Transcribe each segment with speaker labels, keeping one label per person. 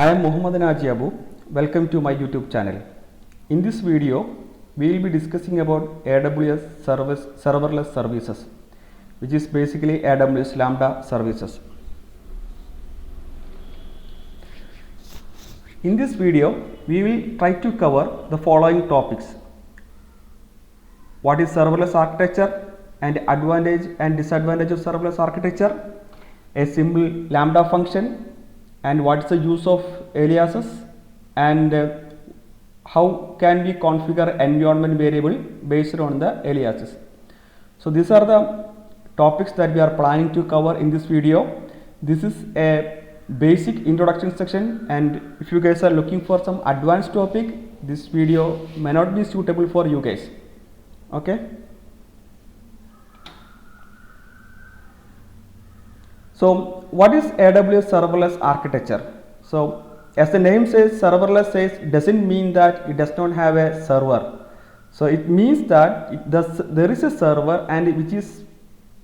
Speaker 1: I am Muhammad Naji Abu. Welcome to my YouTube channel. In this video, we will be discussing about AWS serverless services, which is basically AWS Lambda services. In this video, we will try to cover the following topics: what is serverless architecture and advantage and disadvantage of serverless architecture, a simple Lambda function, and what is the use of aliases, and how can we configure environment variable based on the aliases. So these are the topics that we are planning to cover in this video. This is a basic introduction section, and if you guys are looking for some advanced topic, this video may not be suitable for you guys. Okay. So what is AWS serverless architecture? So as the name says, serverless doesn't mean that it does not have a server. So it means that there is a server and which is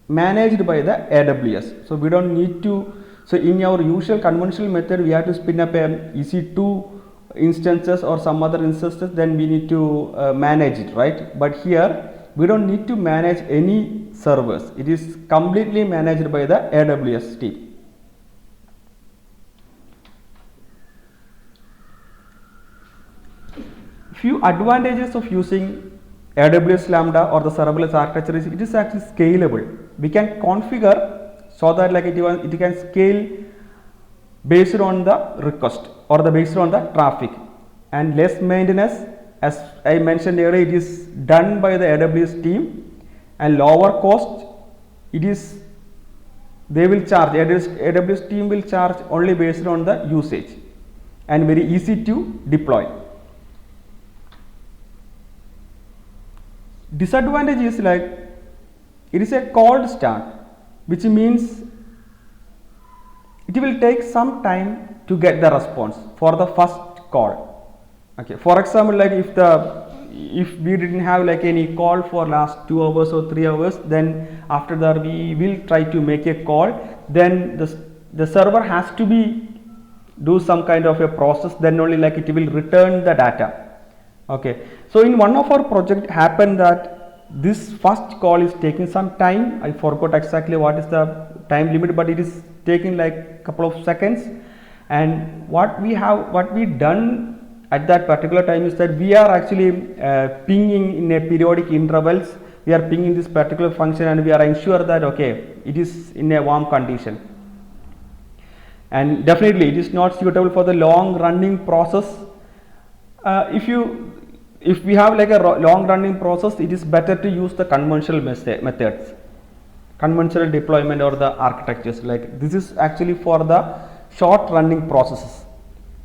Speaker 1: managed by the AWS. So we don't need to, so in our usual conventional method, we have to spin up a EC2 instances or some other instances, then we need to manage it, right? But here we don't need to manage any servers. It is completely managed by the AWS team. Few advantages of using AWS Lambda or the serverless architecture is it is actually scalable. We can configure so that like it can scale based on the request or based on the traffic, and less maintenance. As I mentioned earlier, it is done by the AWS team, and lower cost. They will charge, AWS team will charge only based on the usage, and very easy to deploy. Disadvantage is like it is a cold start, which means it will take some time to get the response for the first call. Okay, for example, like if we didn't have like any call for last 2 hours or 3 hours, then after that we will try to make a call, then the server has to do some kind of a process, then only like it will return the data. Okay, so in one of our project happened that this first call is taking some time. I forgot exactly what is the time limit, but it is taking like couple of seconds. And what we done at that particular time is that we are actually pinging in a periodic intervals. We are pinging this particular function, and we are ensured that okay, it is in a warm condition. And definitely it is not suitable for the long running process. If we have like a long running process, it is better to use the conventional methods, conventional deployment or the architectures. Like this is actually for the short running processes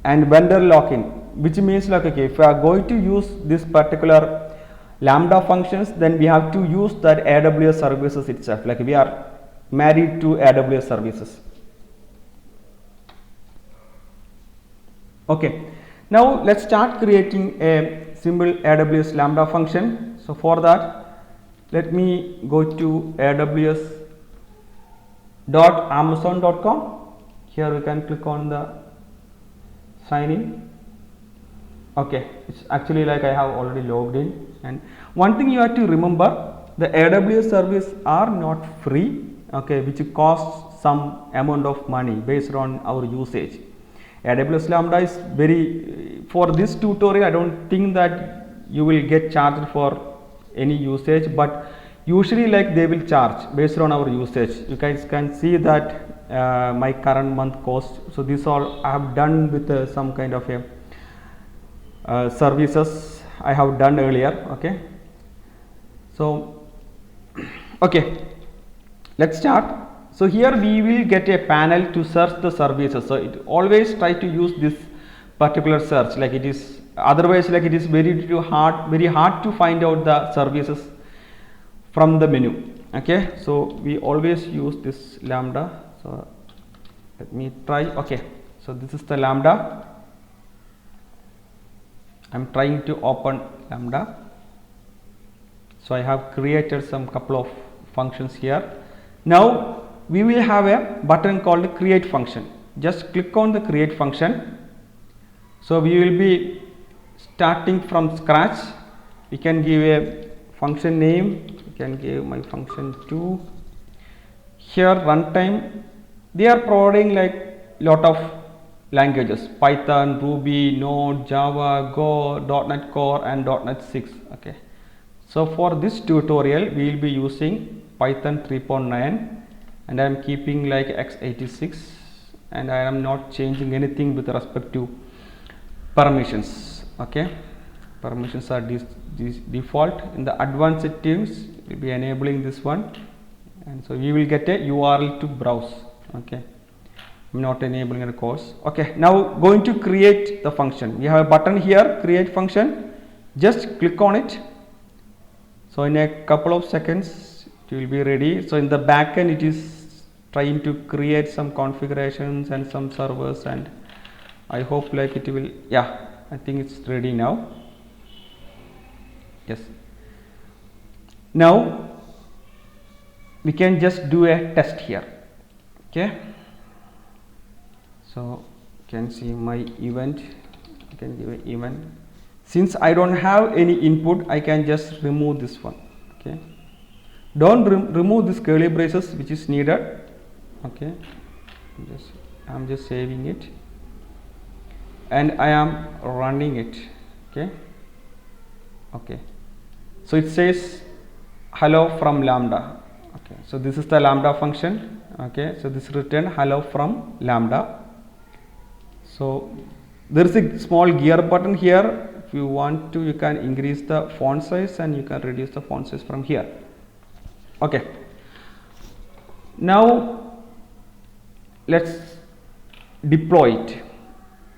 Speaker 1: and vendor lock-in, which means like okay, if we are going to use this particular Lambda functions, then we have to use that AWS services itself, like we are married to AWS services. Okay, now let's start creating a simple AWS Lambda function. So for that, let me go to aws.amazon.com. Here we can click on the sign in. Okay, it's actually like I have already logged in. And one thing you have to remember, the AWS service are not free, okay, which costs some amount of money based on our usage. AWS Lambda is for this tutorial, I don't think that you will get charged for any usage, but usually like they will charge based on our usage. You guys can see that my current month cost. So this all I have done with some kind of a services I have done earlier. Okay, so okay, let's start. So here we will get a panel to search the services. So it always try to use this particular search, like it is otherwise like it is very hard to find out the services from the menu. Okay, so we always use this Lambda. So let me try. Okay, so this is the Lambda. I'm trying to open Lambda. So I have created some couple of functions here. Now we will have a button called create function. Just click on the create function So we will be starting from scratch. We can give a function name. We can give my function 2. Here runtime, they are providing like lot of languages: Python, Ruby, Node, Java, Go, .NET Core and .NET 6. Okay. So for this tutorial we will be using Python 3.9 and I am keeping like x86 and I am not changing anything with respect to permissions. Okay, permissions are default. In the advanced settings we will be enabling this one, and so we will get a URL to browse. Okay, I'm not enabling a course. Okay, now going to create the function. We have a button here, create function. Just click on it. So in a couple of seconds it will be ready. So in the backend it is trying to create some configurations and some servers, and I hope like it will, yeah, I think it's ready now. Yes. Now we can just do a test here. Okay. So you can see my event. I can give an event. Since I don't have any input, I can just remove this one. Okay. Don't remove this curly braces which is needed. Okay. I'm just saving it, and I am running it. Okay. Okay. So it says hello from Lambda. Okay. So this is the Lambda function. Okay. So this return hello from Lambda. So there is a small gear button here. If you want to, you can increase the font size and you can reduce the font size from here. Okay. Now let's deploy it.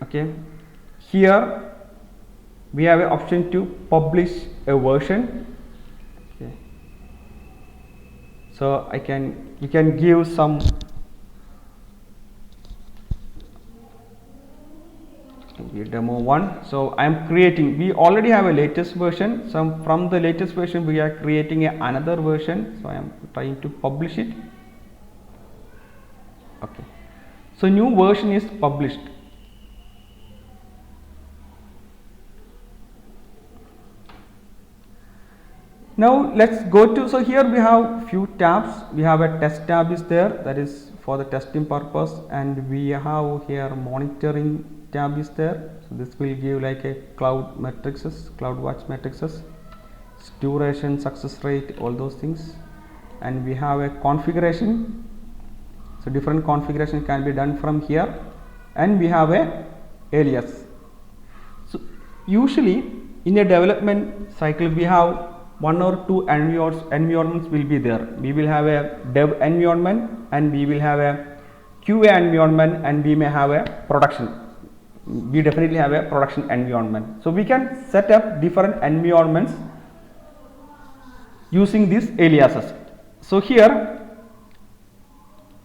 Speaker 1: Okay. Here we have an option to publish a version. Okay. So you can give some demo 1. So I am creating, we already have a latest version. From the latest version we are creating another version. So I am trying to publish it. Okay. So new version is published. Now let's go to, so here we have few tabs. We have a test tab is there, that is for the testing purpose, and we have here monitoring tab is there. So this will give like a cloud matrices, cloud watch matrices, duration, success rate, all those things. And we have a configuration. So different configuration can be done from here, and we have a alias. So usually in a development cycle we have 1 or 2 environments will be there. We will have a dev environment and we will have a QA environment, and we may have a production. We definitely have a production environment. So we can set up different environments using these aliases. So here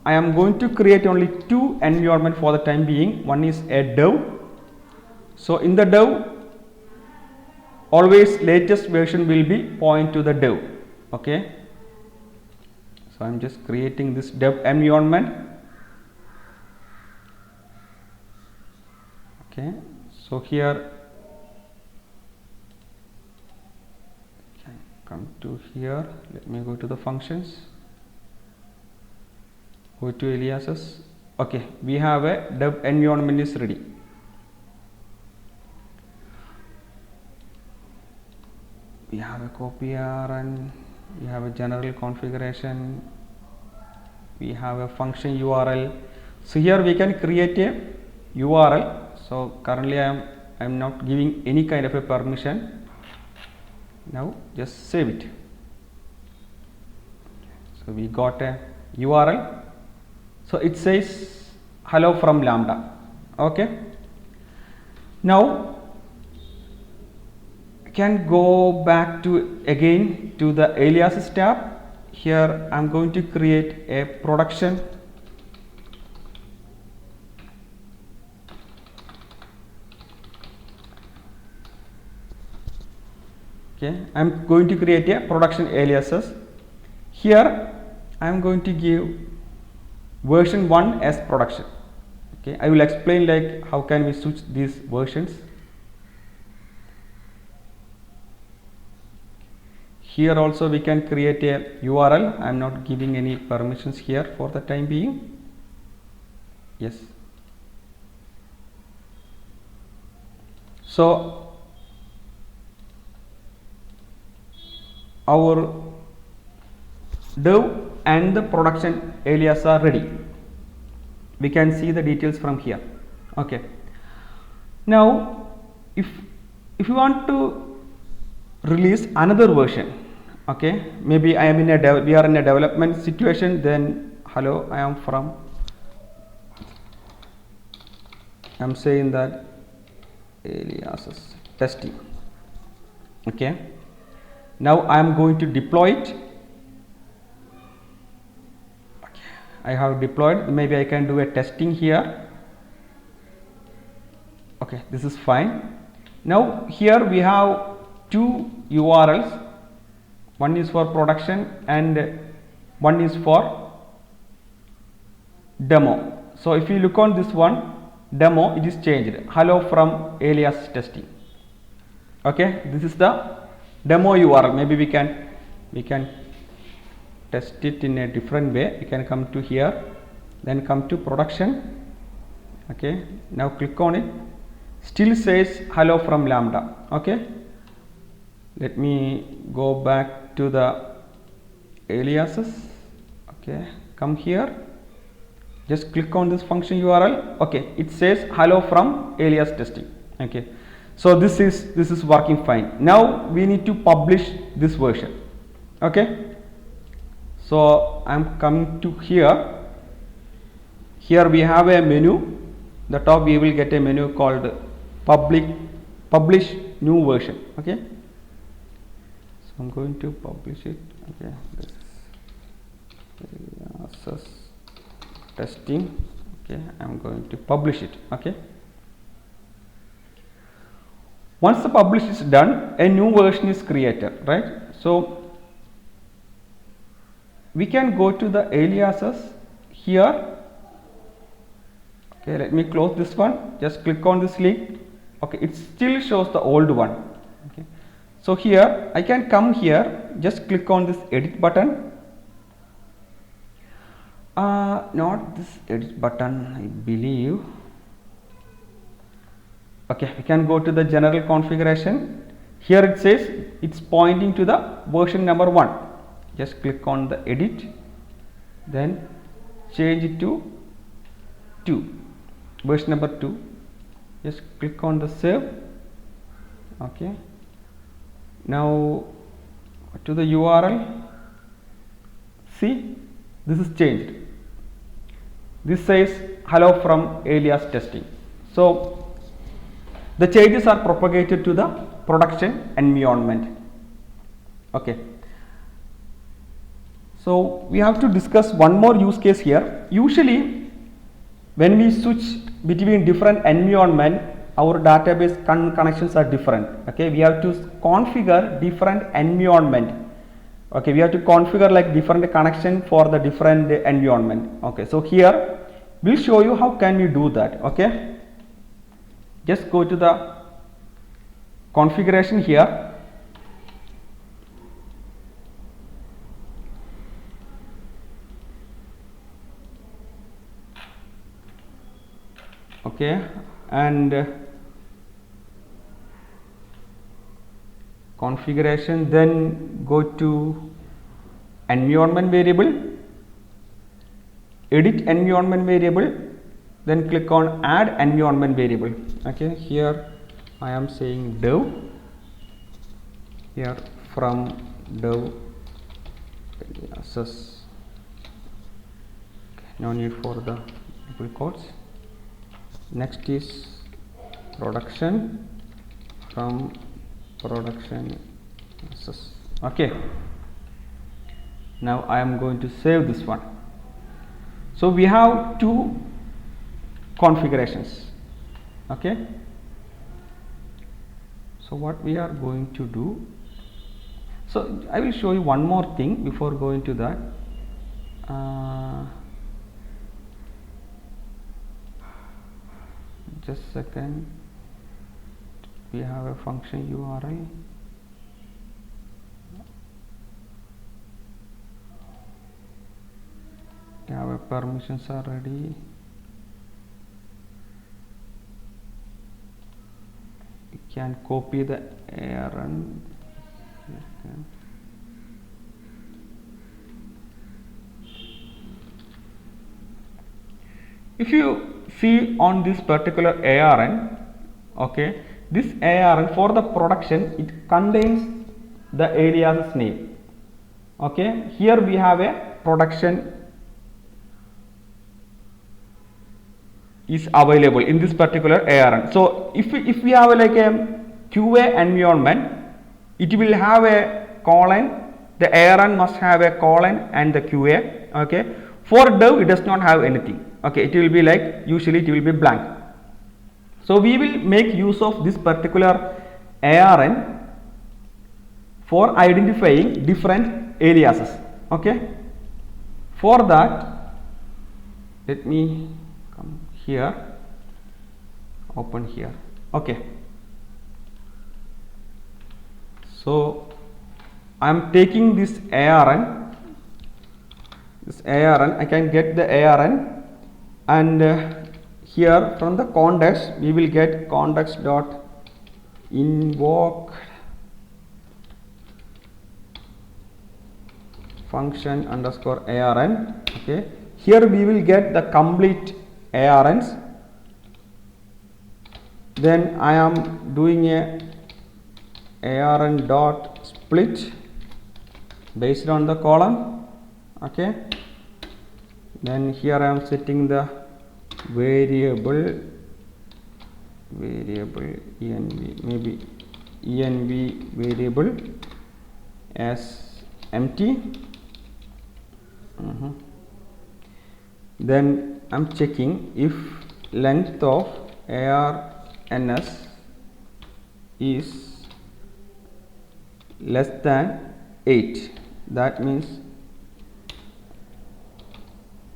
Speaker 1: I am going to create only 2 environments for the time being. One is a dev. So in the dev, always latest version will be point to the dev. Okay. So I am just creating this dev environment. Okay. So here come to here, let me go to the functions, go to aliases. Okay, we have a dev environment is ready. We have a copier and we have a general configuration, we have a function URL. So here we can create a URL. So currently I am not giving any kind of a permission. Now just save it. So we got a URL. So it says hello from Lambda. Okay. Now can go back to again to the aliases tab. Here I am going to create a production. Okay, I am going to create a production aliases. Here I am going to give version 1 as production. Okay, I will explain like how can we switch these versions. Here also we can create a URL. I am not giving any permissions here for the time being. Yes. So our dev and the production alias are ready. We can see the details from here. Okay. Now if you want to release another version, okay, maybe we are in a development situation, then hello, I am saying that aliases testing. Okay, now I am going to deploy it. Okay, I have deployed. Maybe I can do a testing here. Okay, this is fine. Now here we have two URLs. One is for production and one is for demo. So if you look on this one, demo, it is changed. Hello from alias testing. Okay, this is the demo URL. Maybe we can test it in a different way. We can come to here, then come to production. Okay, now click on it. Still says hello from Lambda. Okay, let me go back to the aliases. Okay, come here, just click on this function URL. Okay, it says hello from alias testing. Okay, so this is working fine. Now we need to publish this version. Okay, so I am coming to here. Here we have a menu. The top we will get a menu called publish new version. Okay, so I'm going to publish it. Okay, this aliases testing. Okay, I'm going to publish it. Okay, once the publish is done, a new version is created, right? So we can go to the aliases here. Okay, let me close this one. Just click on this link. Okay, it still shows the old one. Okay, so here I can come here, just click on this edit button. Not this edit button, I believe. Okay, we can go to the general configuration. Here it says it's pointing to the version number 1. Just click on the edit, then change it to 2, version number 2. Just click on the save. Okay, now to the URL. See, this is changed. This says hello from alias testing. So the changes are propagated to the production environment. Okay, so we have to discuss one more use case here. Usually when we switch between different environment, our database connections are different. Okay, we have to configure different environment. Okay, we have to configure like different connection for the different environment. Okay, so here we'll show you how can we do that. Okay, just go to the configuration here. Okay, and configuration, then go to environment variable, edit environment variable, then click on add environment variable. Okay, here I am saying dev, here from dev aliases. Okay, no need for the double quotes. Next is production, from production. Okay, now I am going to save this one. So we have two configurations. Okay, so what we are going to do, so I will show you one more thing before going to that. just a second. We have a function URL. Our permissions are ready. We can copy the ARN. If you see on this particular ARN, okay, this ARN for the production, it contains the alias name. Okay, here we have a production is available in this particular ARN. So if we have like a QA environment, it will have a colon. The ARN must have a colon and the QA. Okay, for dev it does not have anything. Okay, it will be like, usually it will be blank. So we will make use of this particular ARN for identifying different aliases. Okay, for that let me come here, open here. Okay, so I am taking this ARN, I can get the ARN, and here from the context we will get context dot invoke function underscore ARN. Okay, here we will get the complete ARNs. Then I am doing a ARN dot split based on the column. Okay, then here I am setting the variable env, maybe env variable as empty. Then I am checking if length of ARNS is less than 8. That means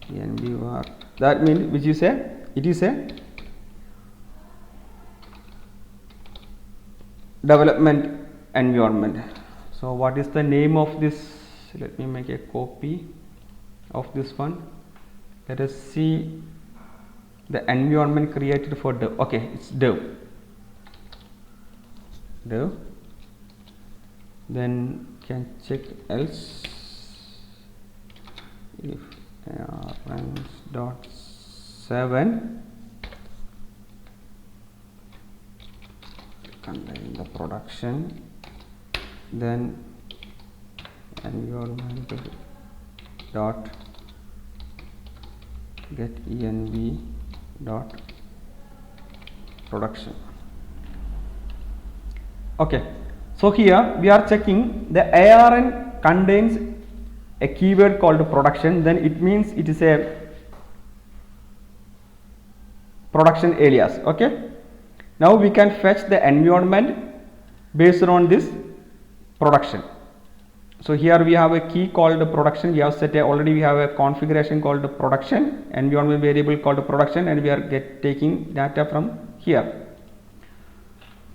Speaker 1: env var, that means which is a, it is a development environment. So what is the name of this? Let me make a copy of this one. Let us see the environment created for dev. Okay, it's dev. Then can check else if runs dot 7 contain the production, then environment dot get env dot production. Okay, so here we are checking the ARN contains a keyword called production, then it means it is a production alias. Okay, now we can fetch the environment based on this production. So here we have a key called production. We have set already we have a configuration called production, environment variable called production, and we are taking data from here.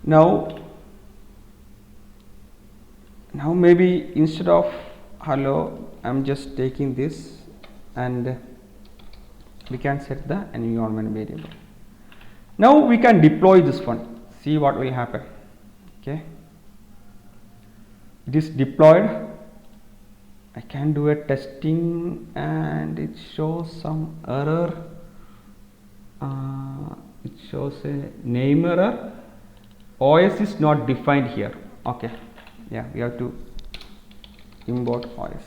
Speaker 1: Now maybe instead of hello, I am just taking this and we can set the environment variable. Now we can deploy this one, see what will happen. Okay, it is deployed. I can do a testing and it shows some error. It shows a name error. OS is not defined here. Okay, yeah, we have to import OS.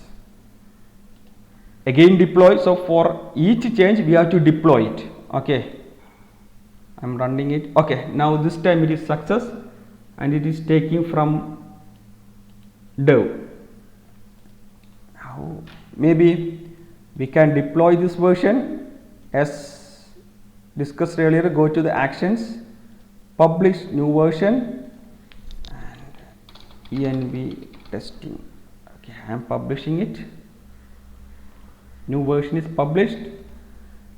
Speaker 1: Again deploy. So for each change we have to deploy it. Okay, I am running it. Okay, now this time it is success and it is taking from dev. Now maybe we can deploy this version as discussed earlier. Go to the actions, publish new version and env testing. Okay, I am publishing it. New version is published.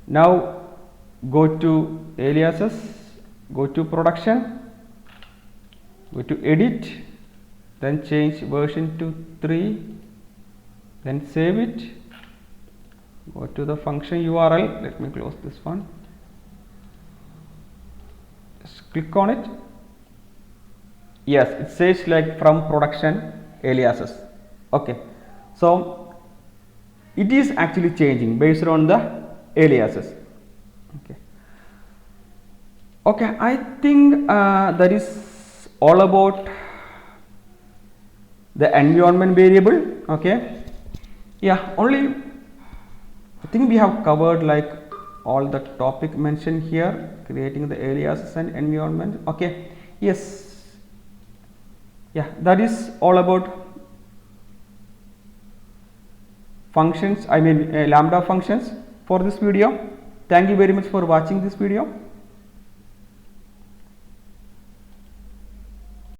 Speaker 1: Now go to aliases go to production, go to edit, then change version to 3, then save it, go to the function URL, let me close this one, just click on it. Yes, it says like from production aliases. Okay, so it is actually changing based on the aliases. Okay, I think that is all about the environment variable. Okay, yeah, only I think we have covered like all the topic mentioned here, creating the aliases and environment. Okay, yes, yeah, that is all about functions, I mean Lambda functions for this video. Thank you very much for watching this video.